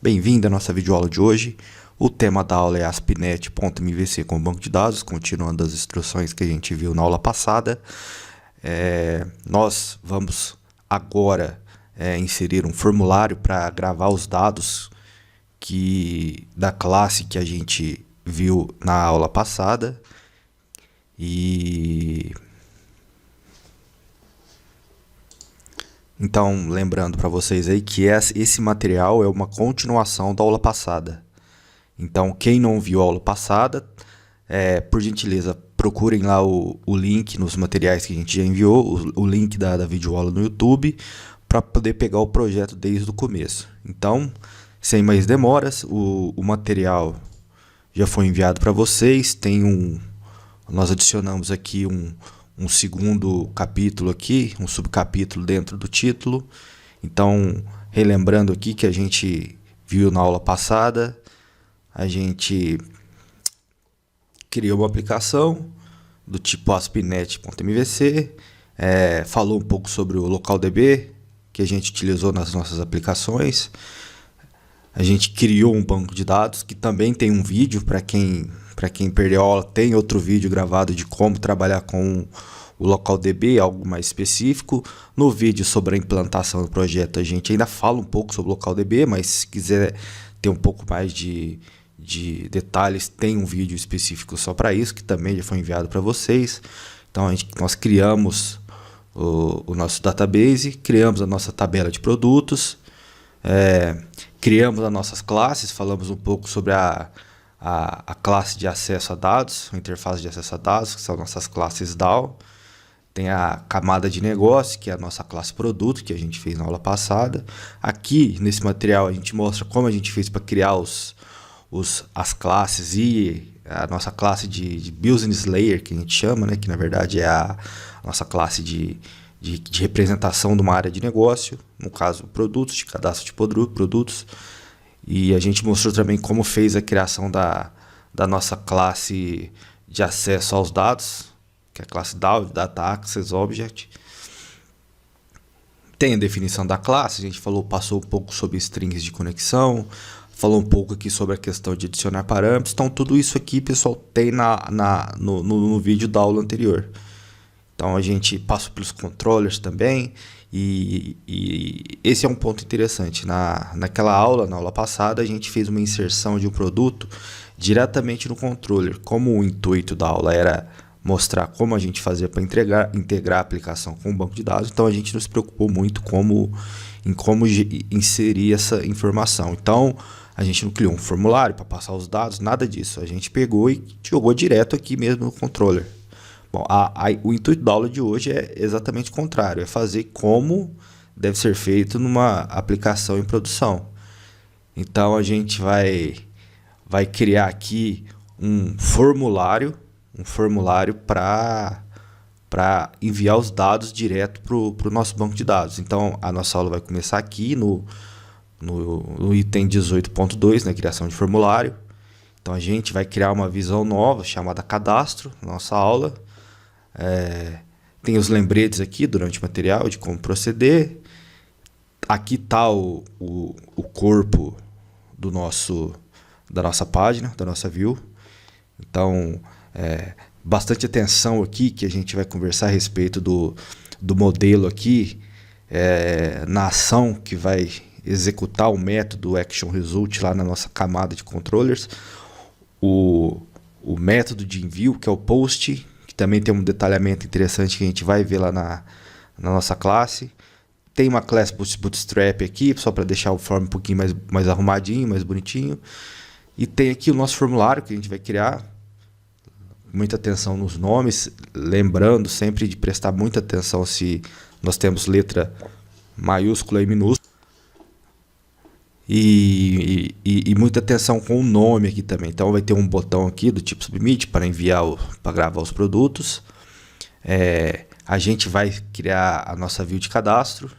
Bem-vindo à nossa videoaula de hoje. O tema da aula é ASP.NET.MVC com banco de dados, continuando as instruções que a gente viu na aula passada. Nós vamos agora inserir um formulário para gravar os dados da classe que a gente viu na aula passada. Então, lembrando para vocês aí que esse material é uma continuação da aula passada. Então, quem não viu a aula passada, por gentileza, procurem lá o link nos materiais que a gente já enviou, o link da videoaula no YouTube, para poder pegar o projeto desde o começo. Então, sem mais demoras, o material já foi enviado para vocês. Nós adicionamos aqui um segundo capítulo aqui, um subcapítulo dentro do título. Então, relembrando aqui que a gente viu na aula passada, a gente criou uma aplicação do tipo ASP.NET.MVC, falou um pouco sobre o LocalDB, que a gente utilizou nas nossas aplicações. A gente criou um banco de dados, que também tem um vídeo, para quem perdeu a aula, tem outro vídeo gravado de como trabalhar com o LocalDB, algo mais específico. No vídeo sobre a implantação do projeto, a gente ainda fala um pouco sobre o LocalDB, mas se quiser ter um pouco mais de detalhes, tem um vídeo específico só para isso, que também já foi enviado para vocês. Então, nós criamos o nosso database, criamos a nossa tabela de produtos, criamos as nossas classes, falamos um pouco sobre a classe de acesso a dados, a interface de acesso a dados, que são nossas classes DAO. Tem a camada de negócio, que é a nossa classe produto, que a gente fez na aula passada. Aqui, nesse material, a gente mostra como a gente fez para criar as classes e a nossa classe de Business Layer, que a gente chama, né? Que na verdade é a nossa classe de representação de uma área de negócio, no caso, produtos, de cadastro de produtos. E a gente mostrou também como fez a criação da nossa classe de acesso aos dados, que é a classe DAO, Data Access Object. Tem a definição da classe, a gente passou um pouco sobre strings de conexão, falou um pouco aqui sobre a questão de adicionar parâmetros. Então, tudo isso aqui, pessoal, tem no vídeo da aula anterior. Então, a gente passa pelos controllers também. E esse é um ponto interessante. Naquela aula, na aula passada, a gente fez uma inserção de um produto diretamente no controller. Como o intuito da aula era mostrar como a gente fazia para integrar a aplicação com o banco de dados, então a gente não se preocupou muito em como inserir essa informação. Então, a gente não criou um formulário para passar os dados, nada disso. A gente pegou e jogou direto aqui mesmo no controller. Bom, o intuito da aula de hoje é exatamente o contrário, é fazer como deve ser feito numa aplicação em produção. Então, a gente vai criar aqui um formulário para enviar os dados direto para o nosso banco de dados. Então, a nossa aula vai começar aqui no item 18.2, na criação de formulário. Então, a gente vai criar uma visão nova chamada cadastro na nossa aula. Tem os lembretes aqui durante o material de como proceder. Aqui está o corpo da nossa página, da nossa view. Então, bastante atenção aqui, que a gente vai conversar a respeito do modelo aqui, na ação que vai executar o método Action Result lá na nossa camada de controllers. O método de envio, que é o post, que também tem um detalhamento interessante que a gente vai ver lá na nossa classe. Tem uma classe Bootstrap aqui, só para deixar o form um pouquinho mais arrumadinho, mais bonitinho. E tem aqui o nosso formulário que a gente vai criar. Muita atenção nos nomes, lembrando sempre de prestar muita atenção se nós temos letra maiúscula e minúscula. E muita atenção com o nome aqui também. Então vai ter um botão aqui do tipo Submit para para gravar os produtos. A gente vai criar a nossa view de cadastro,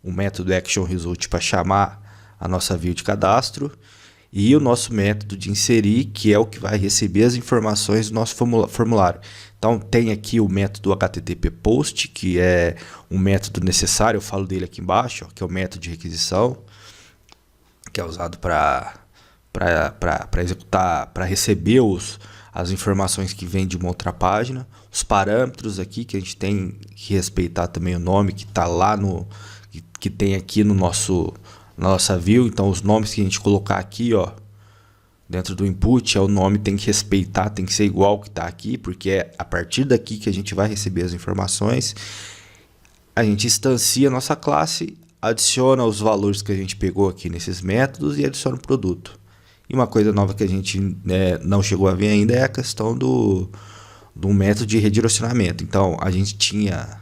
o método Action Result para chamar a nossa view de cadastro, e o nosso método de inserir, que é o que vai receber as informações do nosso formulário. Então, tem aqui o método HTTP POST, que é um método necessário, eu falo dele aqui embaixo, que é o método de requisição. que é usado para executar, para receber as informações que vêm de uma outra página. Os parâmetros aqui, que a gente tem que respeitar também o nome que está lá que tem aqui no na nossa view. Então os nomes que a gente colocar aqui, ó, dentro do input, o nome tem que respeitar, tem que ser igual ao que está aqui, porque é a partir daqui que a gente vai receber as informações. A gente instancia a nossa classe, adiciona os valores que a gente pegou aqui nesses métodos e adiciona o produto. E uma coisa nova que a gente não chegou a ver ainda é a questão do método de redirecionamento. Então, a gente tinha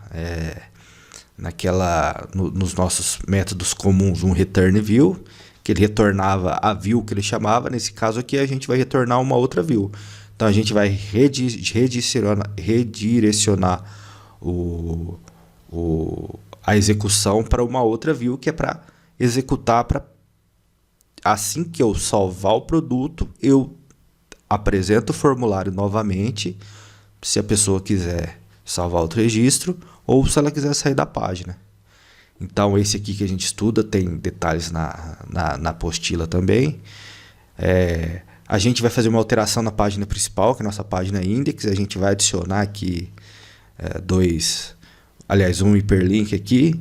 nos nossos métodos comuns um return view, que ele retornava a view que ele chamava. Nesse caso aqui, a gente vai retornar uma outra view. Então, a gente vai redirecionar a execução para uma outra view, que é para executar assim que eu salvar o produto, eu apresento o formulário novamente, se a pessoa quiser salvar outro registro ou se ela quiser sair da página. Então esse aqui que a gente estuda tem detalhes na apostila também. A gente vai fazer uma alteração na página principal, que é a nossa página index. A gente vai adicionar aqui um hiperlink aqui.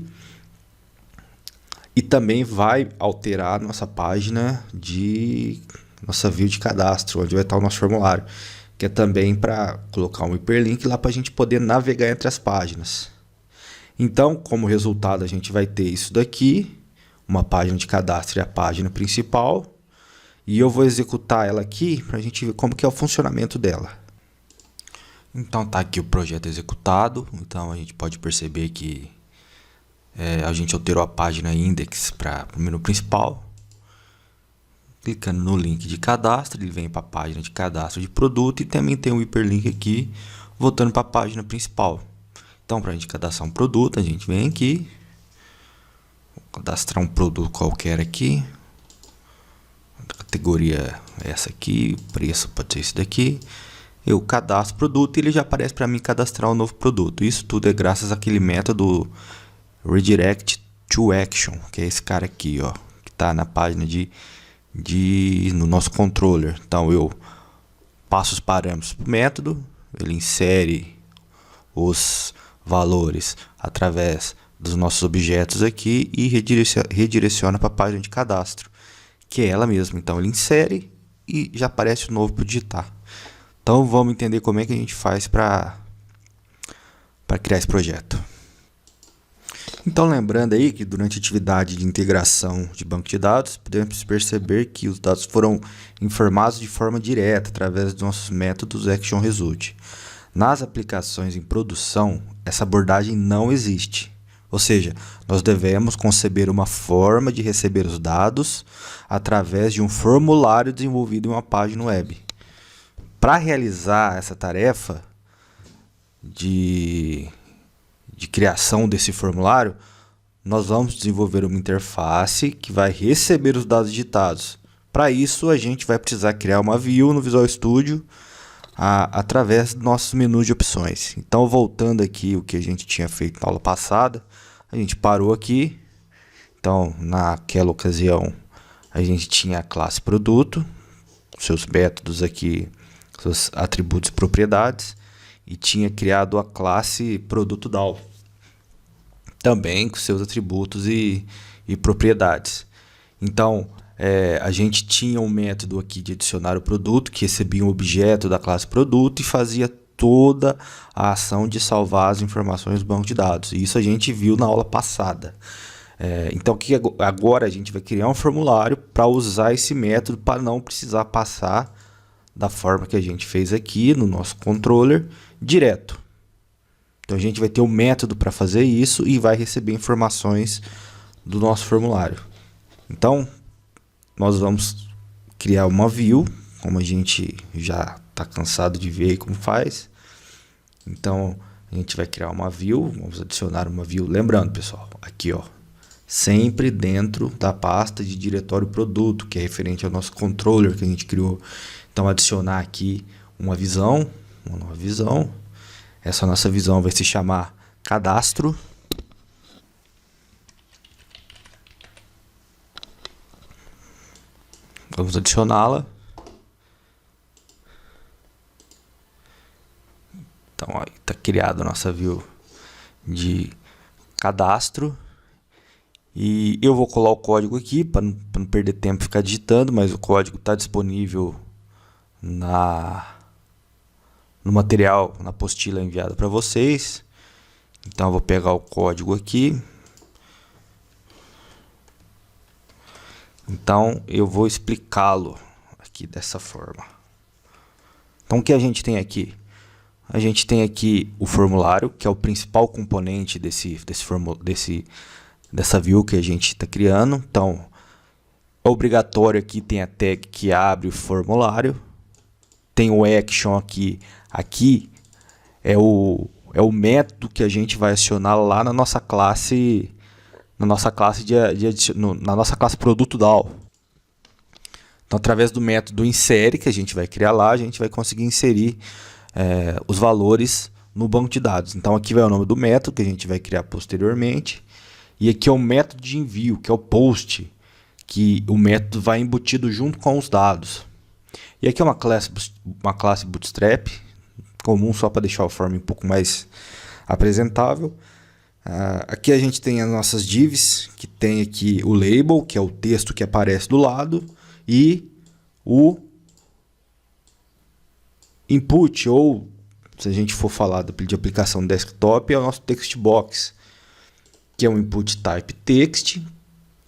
E também vai alterar a nossa página nossa view de cadastro, onde vai estar o nosso formulário, que é também para colocar um hiperlink lá para a gente poder navegar entre as páginas. Então, como resultado, a gente vai ter isso daqui, uma página de cadastro e a página principal, e eu vou executar ela aqui para a gente ver como que é o funcionamento dela. Então tá aqui o projeto executado. Então a gente pode perceber que a gente alterou a página index para o menu principal. Clicando no link de cadastro, ele vem para a página de cadastro de produto e também tem um hiperlink aqui, voltando para a página principal. Então, para a gente cadastrar um produto, a gente vem aqui, vou cadastrar um produto qualquer aqui, a categoria é essa aqui, o preço pode ser esse daqui. Eu cadastro o produto e ele já aparece para mim cadastrar um novo produto. Isso tudo é graças àquele método Redirect to Action, que é esse cara aqui, ó, que está na página no nosso controller. Então eu passo os parâmetros para o método, ele insere os valores através dos nossos objetos aqui e redireciona para a página de cadastro, que é ela mesma. Então ele insere e já aparece o novo para digitar. Então vamos entender como é que a gente faz para criar esse projeto. Então, lembrando aí que durante a atividade de integração de banco de dados, podemos perceber que os dados foram informados de forma direta através dos nossos métodos ActionResult. Nas aplicações em produção, essa abordagem não existe. Ou seja, nós devemos conceber uma forma de receber os dados através de um formulário desenvolvido em uma página web. Para realizar essa tarefa de criação desse formulário, nós vamos desenvolver uma interface que vai receber os dados digitados. Para isso, a gente vai precisar criar uma view no Visual Studio através do nosso menu de opções. Então, voltando aqui o que a gente tinha feito na aula passada, a gente parou aqui. Então, naquela ocasião, a gente tinha a classe produto, seus métodos aqui, seus atributos e propriedades, e tinha criado a classe produto DAO, também com seus atributos e propriedades. Então, a gente tinha um método aqui de adicionar o produto, que recebia um objeto da classe produto e fazia toda a ação de salvar as informações do banco de dados. Isso a gente viu na aula passada. Então, agora a gente vai criar um formulário para usar esse método, para não precisar passar da forma que a gente fez aqui no nosso controller direto. Então a gente vai ter um método para fazer isso e vai receber informações do nosso formulário. Então nós vamos criar uma view, como a gente já está cansado de ver como faz. Então a gente vai criar uma view, vamos adicionar uma view. Lembrando, pessoal, aqui ó, sempre dentro da pasta de diretório produto, que é referente ao nosso controller que a gente criou. Então adicionar aqui uma nova visão. Essa nossa visão vai se chamar cadastro. Vamos adicioná-la. Então, está criada a nossa view de cadastro. E eu vou colar o código aqui, para não perder tempo ficar digitando, mas o código está disponível no material, na apostila enviada para vocês. Então, eu vou pegar o código aqui. Então, eu vou explicá-lo aqui dessa forma. Então, o que a gente tem aqui? A gente tem aqui o formulário, que é o principal componente dessa view que a gente está criando. Então, é obrigatório aqui, tem a tag que abre o formulário. Tem o action aqui. Aqui é o método que a gente vai acionar lá na nossa classe, na nossa classe produto DAO. Então, através do método insere que a gente vai criar lá, a gente vai conseguir inserir os valores no banco de dados. Então, aqui vai o nome do método que a gente vai criar posteriormente. E aqui é o método de envio, que é o post, que o método vai embutido junto com os dados. E aqui é uma classe Bootstrap, comum só para deixar a forma um pouco mais apresentável. Aqui a gente tem as nossas divs, que tem aqui o label, que é o texto que aparece do lado, e o input, ou se a gente for falar de aplicação desktop, é o nosso text box, que é um input type text.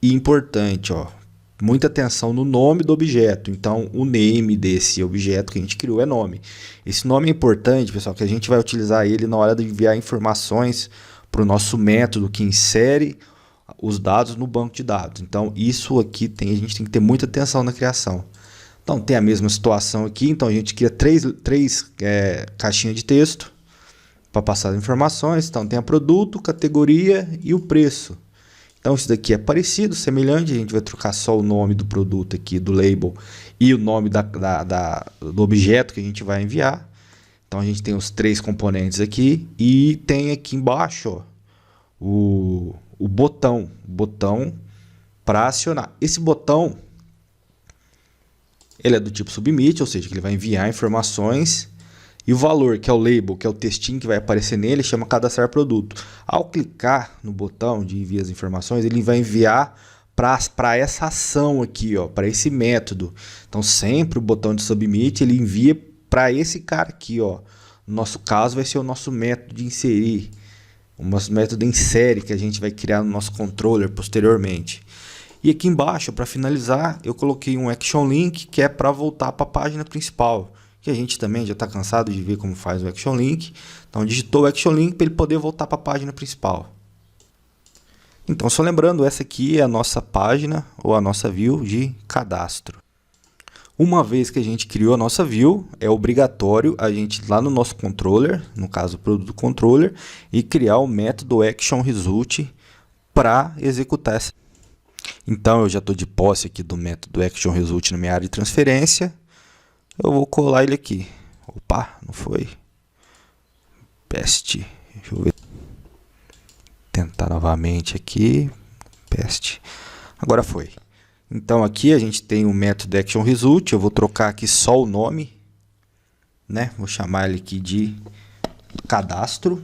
E importante, muita atenção no nome do objeto. Então, o name desse objeto que a gente criou é nome. Esse nome é importante, pessoal, que a gente vai utilizar ele na hora de enviar informações para o nosso método que insere os dados no banco de dados. Então, isso aqui a gente tem que ter muita atenção na criação. Então, tem a mesma situação aqui. Então, a gente cria três caixinhas de texto para passar as informações. Então, tem a produto, categoria e o preço. Então, isso daqui é parecido, semelhante. A gente vai trocar só o nome do produto aqui, do label, e o nome do objeto que a gente vai enviar. Então, a gente tem os três componentes aqui. E tem aqui embaixo o botão para acionar. Esse botão, ele é do tipo submit, ou seja, que ele vai enviar informações. E o valor, que é o label, que é o textinho que vai aparecer nele, chama cadastrar produto. Ao clicar no botão de enviar as informações, ele vai enviar para essa ação aqui, para esse método. Então, sempre o botão de submit, ele envia para esse cara aqui. No nosso caso, vai ser o nosso método de inserir. O nosso método insere, que a gente vai criar no nosso controller posteriormente. E aqui embaixo, para finalizar, eu coloquei um action link, que é para voltar para a página principal. Que a gente também já está cansado de ver como faz o action link. Então, digitou o action link para ele poder voltar para a página principal. Então, só lembrando, essa aqui é a nossa página ou a nossa view de cadastro. Uma vez que a gente criou a nossa view, é obrigatório a gente ir lá no nosso controller, no caso o produto controller, e criar o método actionResult para executar essa. Então, eu já estou de posse aqui do método actionResult na minha área de transferência. Eu vou colar ele aqui. Opa, não foi. Paste. Deixa eu ver. Tentar novamente aqui. Paste. Agora foi. Então aqui a gente tem o método actionResult. Eu vou trocar aqui só o nome, né? Vou chamar ele aqui de cadastro.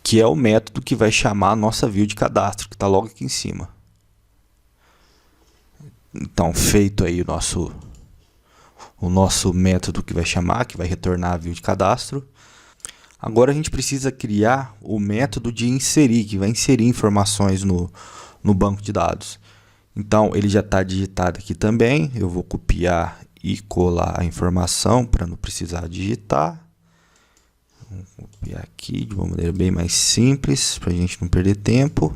Que é o método que vai chamar a nossa view de cadastro, que está logo aqui em cima. Então, feito aí o nosso método que vai chamar, que vai retornar a view de cadastro. Agora a gente precisa criar o método de inserir, que vai inserir informações no banco de dados. Então, ele já está digitado aqui também. Eu vou copiar e colar a informação para não precisar digitar. Vou copiar aqui de uma maneira bem mais simples, para a gente não perder tempo.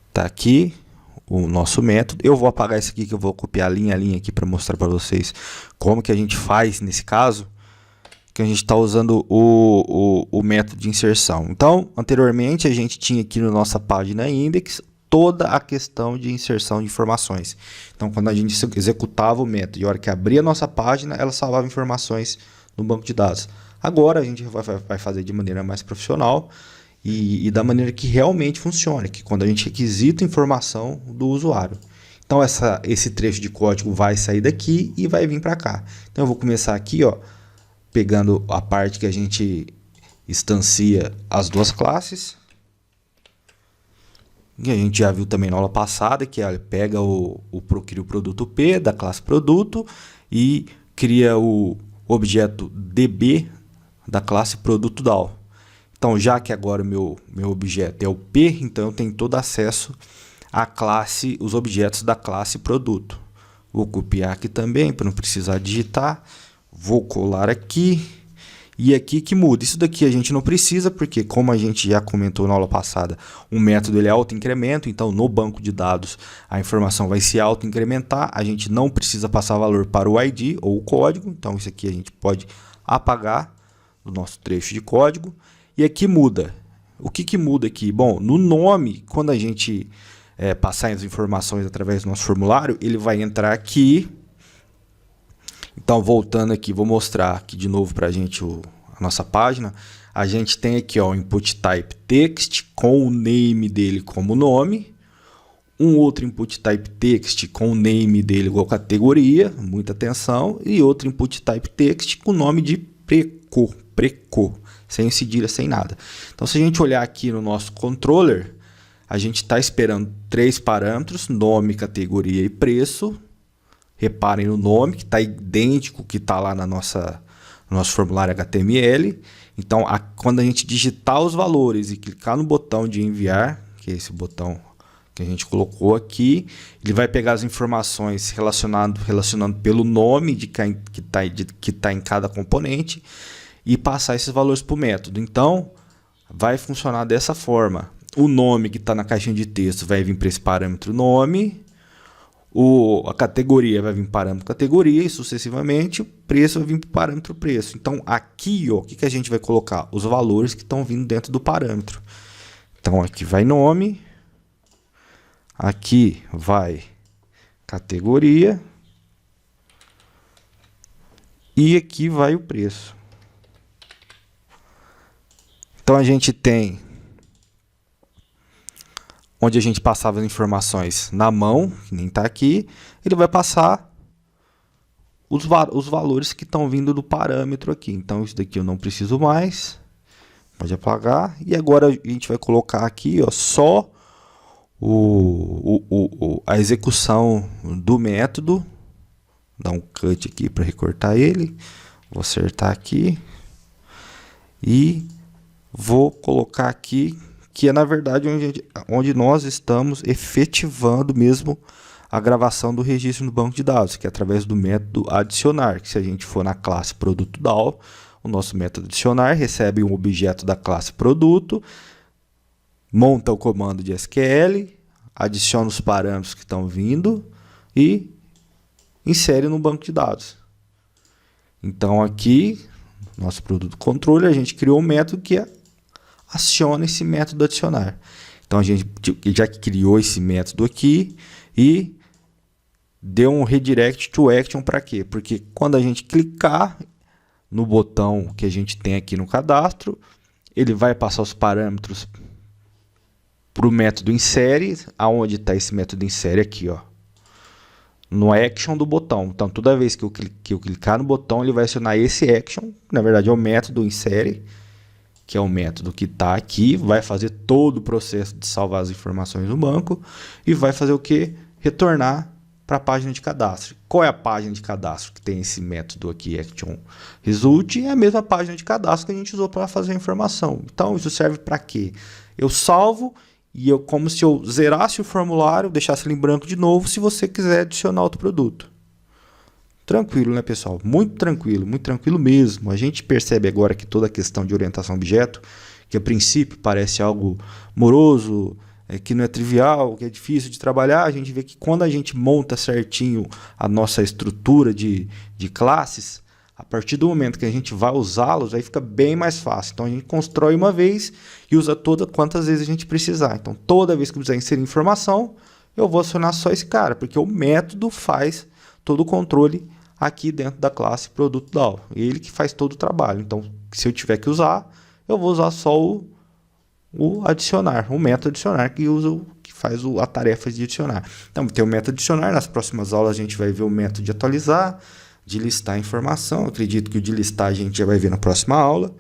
Está aqui o nosso método. Eu vou apagar esse aqui, que eu vou copiar linha a linha aqui para mostrar para vocês como que a gente faz nesse caso, que a gente está usando o método de inserção. Então, anteriormente a gente tinha aqui na nossa página index toda a questão de inserção de informações. Então, quando a gente executava o método e a hora que abria a nossa página, ela salvava informações no banco de dados. Agora a gente vai fazer de maneira mais profissional e da maneira que realmente funciona, que quando a gente requisita informação do usuário. Então esse trecho de código vai sair daqui e vai vir para cá. Então eu vou começar aqui, ó, pegando a parte que a gente instancia as duas classes. E a gente já viu também na aula passada que ele pega cria o produto P da classe produto e cria o objeto DB da classe produto DAO. Então, já que agora o meu objeto é o P, então eu tenho todo acesso à classe, os objetos da classe produto. Vou copiar aqui também para não precisar digitar. Vou colar aqui. E aqui que muda. Isso daqui a gente não precisa, porque como a gente já comentou na aula passada, o método ele é auto-incremento, então no banco de dados a informação vai se auto-incrementar, a gente não precisa passar valor para o ID ou o código, então isso aqui a gente pode apagar do nosso trecho de código. E aqui muda. O que muda aqui? Bom, no nome, quando a gente passar as informações através do nosso formulário, ele vai entrar aqui. Então, voltando aqui, vou mostrar aqui de novo para a gente a nossa página. A gente tem aqui ó, o input type text com o name dele como nome. Um outro input type text com o name dele igual categoria, muita atenção. E outro input type text com o nome de preco, sem cedilha, sem nada. Então, se a gente olhar aqui no nosso controller, a gente está esperando 3 parâmetros, nome, categoria e preço. Reparem no nome, que está idêntico que está lá no nosso formulário HTML. Então, quando a gente digitar os valores e clicar no botão de enviar, que é esse botão que a gente colocou aqui, ele vai pegar as informações relacionando pelo nome que tá em cada componente e passar esses valores para o método. Então, vai funcionar dessa forma. O nome que está na caixinha de texto vai vir para esse parâmetro nome. A categoria vai vir para o parâmetro categoria e sucessivamente o preço vai vir para o parâmetro preço. Então aqui ó, o que a gente vai colocar? Os valores que estão vindo dentro do parâmetro. Então aqui vai nome, aqui vai categoria e aqui vai o preço. Então a gente tem onde a gente passava as informações na mão, que nem está aqui, ele vai passar os valores que estão vindo do parâmetro aqui. Então, isso daqui eu não preciso mais, pode apagar. E agora a gente vai colocar aqui ó, só a execução do método. Vou dar um cut aqui para recortar ele. Vou acertar aqui. E vou colocar aqui que é na verdade onde nós estamos efetivando mesmo a gravação do registro no banco de dados, que é através do método adicionar, que se a gente for na classe produto DAO, o nosso método adicionar recebe um objeto da classe produto, monta o comando de SQL, adiciona os parâmetros que estão vindo e insere no banco de dados. Então aqui, nosso produto controle, a gente criou um método que aciona esse método adicionar. Então a gente já criou esse método aqui e deu um redirect to action para quê? Porque quando a gente clicar no botão que a gente tem aqui no cadastro, ele vai passar os parâmetros para o método insere. Aonde está esse método insere? Aqui, ó, no action do botão. Então toda vez que eu clicar no botão, ele vai acionar esse action, na verdade é o método insere, que é o método que está aqui, vai fazer todo o processo de salvar as informações no banco e vai fazer o que? Retornar para a página de cadastro. Qual é a página de cadastro que tem esse método aqui, action result? É a mesma página de cadastro que a gente usou para fazer a informação. Então, isso serve para quê? Eu salvo e como se eu zerasse o formulário, deixasse ele em branco de novo, se você quiser adicionar outro produto. Tranquilo, né, pessoal? Muito tranquilo mesmo. A gente percebe agora que toda a questão de orientação a objeto, que a princípio parece algo moroso, que não é trivial, que é difícil de trabalhar, a gente vê que quando a gente monta certinho a nossa estrutura de classes, a partir do momento que a gente vai usá-los, aí fica bem mais fácil. Então a gente constrói uma vez e usa quantas vezes a gente precisar. Então toda vez que eu precisar inserir informação, eu vou acionar só esse cara, porque o método faz todo o controle aqui dentro da classe produto DAO. Ele que faz todo o trabalho. Então, se eu tiver que usar, eu vou usar só o adicionar, o método adicionar que faz a tarefa de adicionar. Então, tem o método adicionar, nas próximas aulas a gente vai ver o método de atualizar, de listar a informação. Eu acredito que o de listar a gente já vai ver na próxima aula.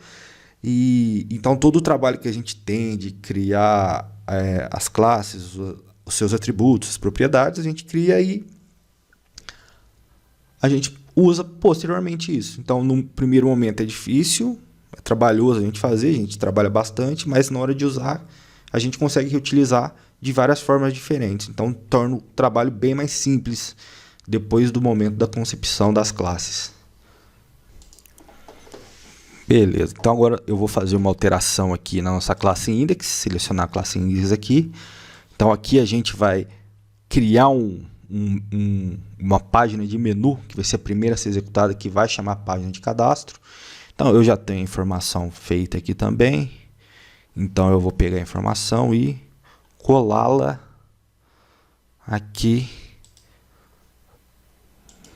E então todo o trabalho que a gente tem de criar as classes, os seus atributos, as propriedades, a gente cria e a gente usa posteriormente isso. Então, no primeiro momento é difícil, é trabalhoso a gente fazer, a gente trabalha bastante, mas na hora de usar, a gente consegue reutilizar de várias formas diferentes. Então, torna o trabalho bem mais simples depois do momento da concepção das classes. Beleza, então agora eu vou fazer uma alteração aqui na nossa classe index, selecionar a classe index aqui. Então aqui a gente vai criar uma página de menu, que vai ser a primeira a ser executada, que vai chamar a página de cadastro. Então eu já tenho a informação feita aqui também. Então eu vou pegar a informação e colá-la aqui.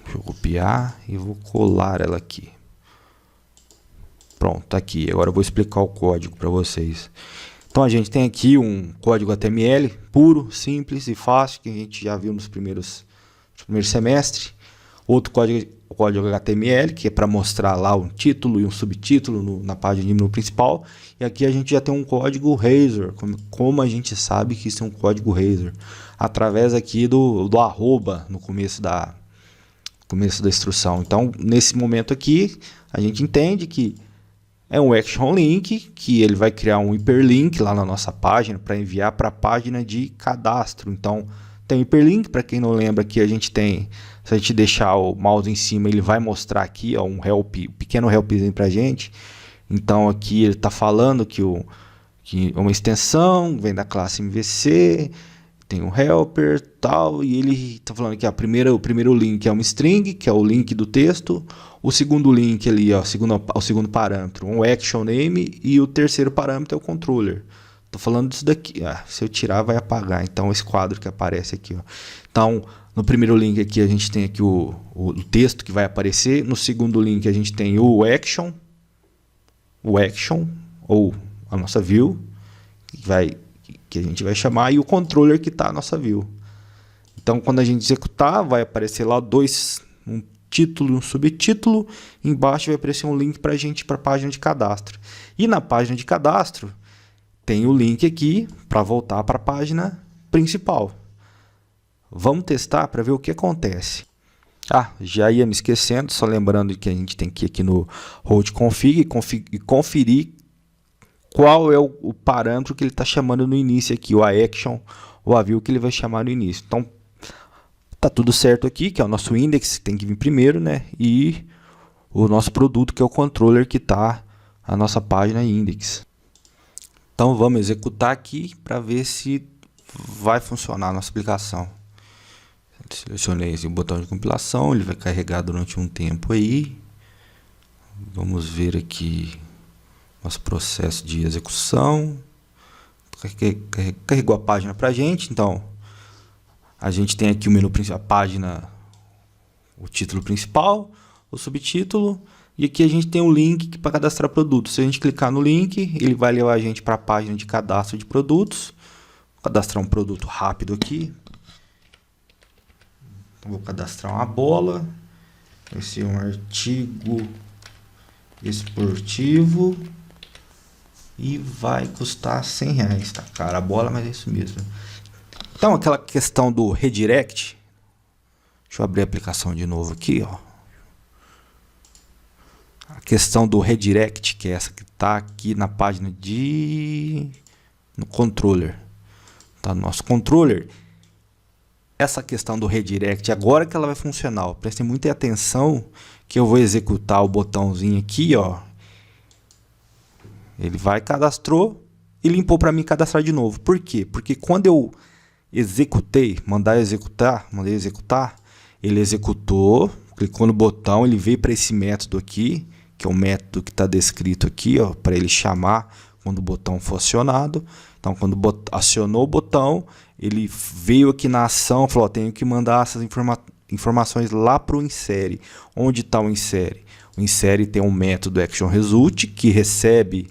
Deixa eu copiar e vou colar ela aqui. Pronto, tá aqui. Agora eu vou explicar o código para vocês. Então a gente tem aqui um código HTML puro, simples e fácil, que a gente já viu no primeiro semestre. Outro código HTML, que é para mostrar lá um título e um subtítulo na página de menu principal. E aqui a gente já tem um código Razor. Como a gente sabe que isso é um código Razor? Através aqui do arroba no começo da instrução. Então, nesse momento aqui, a gente entende que é um action link, que ele vai criar um hiperlink lá na nossa página para enviar para a página de cadastro. Então, tem um hiperlink, para quem não lembra, que a gente tem, se a gente deixar o mouse em cima, ele vai mostrar aqui ó, um pequeno helpzinho para a gente. Então, aqui ele está falando que uma extensão vem da classe MVC, tem um helper tal, e ele está falando que o primeiro link é uma string, que é o link do texto. O segundo link ali, ó, o segundo parâmetro, um action name, e o terceiro parâmetro é o controller. Estou falando disso daqui. Se eu tirar, vai apagar. Então, esse quadro que aparece aqui. Ó. Então, no primeiro link aqui, a gente tem aqui o texto que vai aparecer. No segundo link, a gente tem o action, ou a nossa view, que a gente vai chamar, e o controller que está a nossa view. Então, quando a gente executar, vai aparecer lá um título e um subtítulo. Embaixo vai aparecer um link para a gente para a página de cadastro. E na página de cadastro, tem o link aqui para voltar para a página principal. Vamos testar para ver o que acontece. Já ia me esquecendo, só lembrando que a gente tem que ir aqui no route config e conferir qual é o parâmetro que ele está chamando no início aqui, o action ou a view que ele vai chamar no início. Então, tá tudo certo aqui, que é o nosso index, tem que vir primeiro, né? E o nosso produto, que é o controller, que está a nossa página index. Então, vamos executar aqui para ver se vai funcionar a nossa aplicação. Selecionei esse botão de compilação, ele vai carregar durante um tempo aí. Vamos ver aqui nosso processo de execução. Carregou a página para a gente. Então, a gente tem aqui o menu principal, a página, o título principal, o subtítulo, e aqui a gente tem um link para cadastrar produtos. Se a gente clicar no link, ele vai levar a gente para a página de cadastro de produtos. Vou cadastrar um produto rápido aqui. Então, vou cadastrar uma bola. Vai ser um artigo esportivo. E vai custar R$100. Tá cara a bola, mas é isso mesmo. Então, aquela questão do redirect. Deixa eu abrir a aplicação de novo aqui. Ó. A questão do redirect, que é essa que está aqui na página no controller. Tá no nosso controller. Essa questão do redirect, agora que ela vai funcionar. Ó. Prestem muita atenção que eu vou executar o botãozinho aqui, ó. Ele vai, cadastrou e limpou para mim cadastrar de novo. Por quê? Porque quando eu mandei executar, ele executou, clicou no botão, ele veio para esse método aqui, que é o método que está descrito aqui, para ele chamar quando o botão for acionado. Então, quando acionou o botão, ele veio aqui na ação, falou, tenho que mandar essas informações lá para o insere. Onde está o insere? O insere tem um método ActionResult que recebe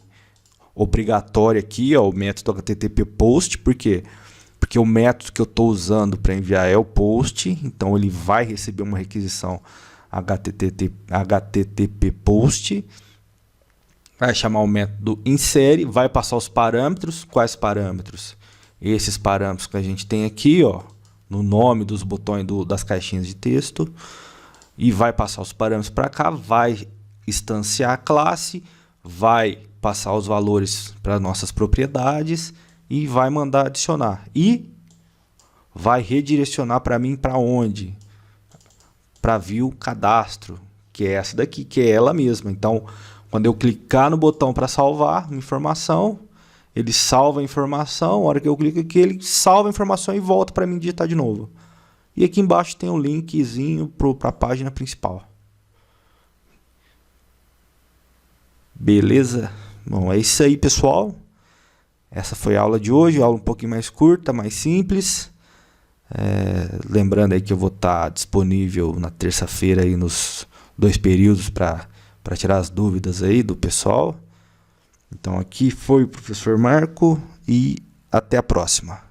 obrigatório aqui, ó, o método HTTP POST. Por quê? Porque o método que eu estou usando para enviar é o POST, então ele vai receber uma requisição HTTP POST, vai chamar o método insere, vai passar os parâmetros. Quais parâmetros? Esses parâmetros que a gente tem aqui, ó, no nome dos botões das caixinhas de texto, e vai passar os parâmetros para cá, vai instanciar a classe, vai passar os valores para nossas propriedades e vai mandar adicionar. E vai redirecionar para mim para onde? Para view cadastro, que é essa daqui, que é ela mesma. Então, quando eu clicar no botão para salvar uma informação, ele salva a informação. A hora que eu clico aqui, ele salva a informação e volta para mim digitar de novo. E aqui embaixo tem um linkzinho para a página principal. Beleza? Bom, é isso aí, pessoal. Essa foi a aula de hoje, aula um pouquinho mais curta, mais simples. Lembrando aí que eu vou estar disponível na terça-feira aí nos 2 períodos para tirar as dúvidas aí do pessoal. Então aqui foi o professor Marco e até a próxima.